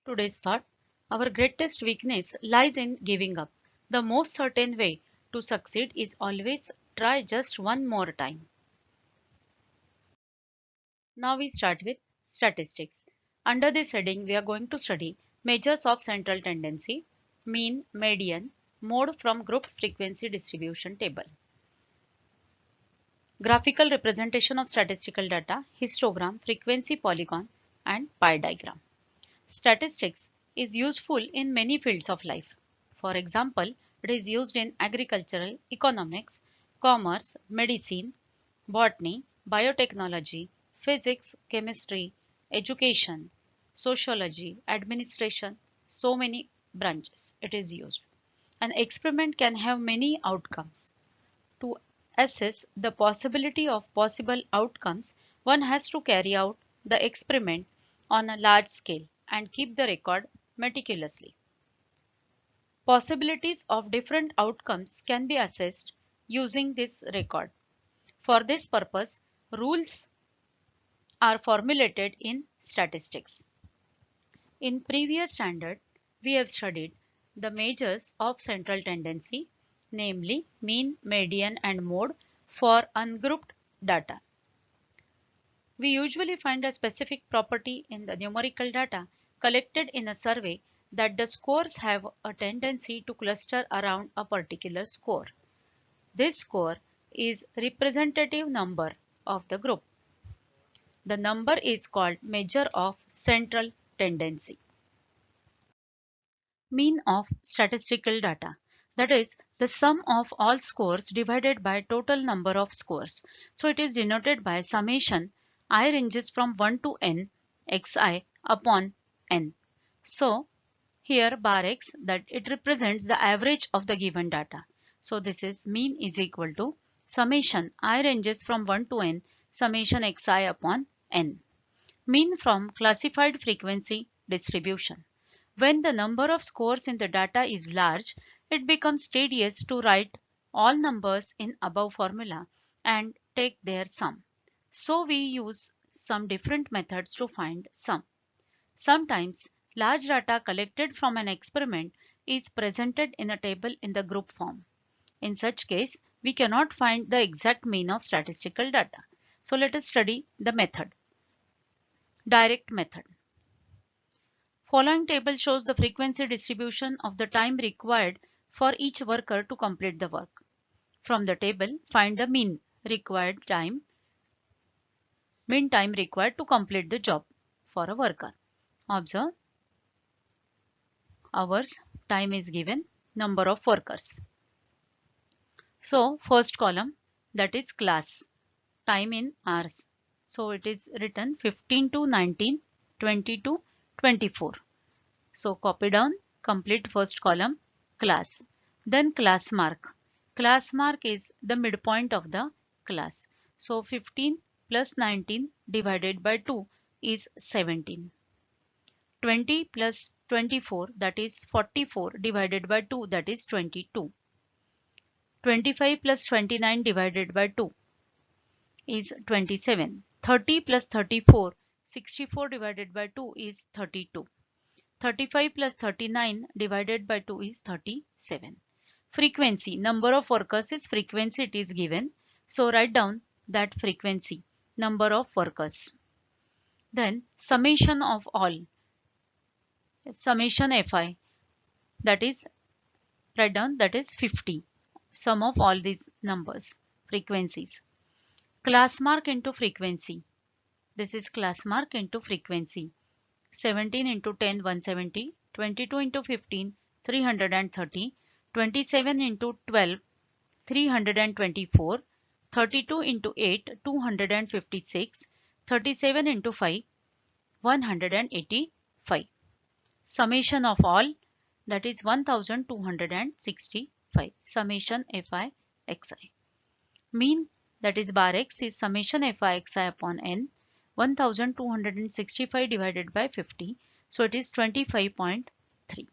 Today's thought: our greatest weakness lies in giving up. The most certain way to succeed is always try just one more time. Now we start with statistics. Under this heading, we are going to study measures of central tendency, mean, median, mode from group frequency distribution table. Graphical representation of statistical data, histogram, frequency polygon, and pie diagram. Statistics is useful in many fields of life. For example, it is used in agricultural, economics, commerce, medicine, botany, biotechnology, physics, chemistry, education, sociology, administration, so many branches it is used. An experiment can have many outcomes. To assess the possibility of possible outcomes, one has to carry out the experiment on a large scale and keep the record meticulously. Possibilities of different outcomes can be assessed using this record. For this purpose, rules are formulated in statistics. In previous standard, we have studied the measures of central tendency, namely mean, median, and mode for ungrouped data. We usually find a specific property in the numerical data collected in a survey that the scores have a tendency to cluster around a particular score. This score is representative number of the group. The number is called measure of central tendency. Mean of statistical data, that is the sum of all scores divided by total number of scores. So it is denoted by summation I ranges from 1 to n xi upon n. So here bar x, that it represents the average of the given data. So this is mean is equal to summation I ranges from 1 to n summation xi upon n. Mean from classified frequency distribution. When the number of scores in the data is large, it becomes tedious to write all numbers in above formula and take their sum. So we use some different methods to find sum. Sometimes large data collected from an experiment is presented in a table in the group form. In such case, we cannot find the exact mean of statistical data. So let us study the method. Direct method. Following table shows the frequency distribution of the time required for each worker to complete the work. From the table, find the mean time required to complete the job for a worker. Observe, hours, time is given, number of workers. So first column, that is class, time in hours. So it is written 15 to 19, 20 to 24. So copy down, complete first column, class. Then class mark. Class mark is the midpoint of the class. So 15 plus 19 divided by 2 is 17. 20 plus 24, that is 44, divided by 2, that is 22. 25 plus 29 divided by 2 is 27. 30 plus 34, 64 divided by 2 is 32. 35 plus 39 divided by 2 is 37. Frequency, number of workers is frequency, it is given. So write down that frequency, number of workers. Then summation of all, summation fi, that is write down, that is 50. Sum of all these numbers, frequencies. Class mark into frequency. This is class mark into frequency. 17 into 10, 170. 22 into 15, 330. 27 into 12, 324. 32 into 8, 256. 37 into 5, 185. Summation of all, that is 1265. Summation fi xi. Mean, that is bar x, is summation fi xi upon n. 1265 divided by 50. So it is 25.3.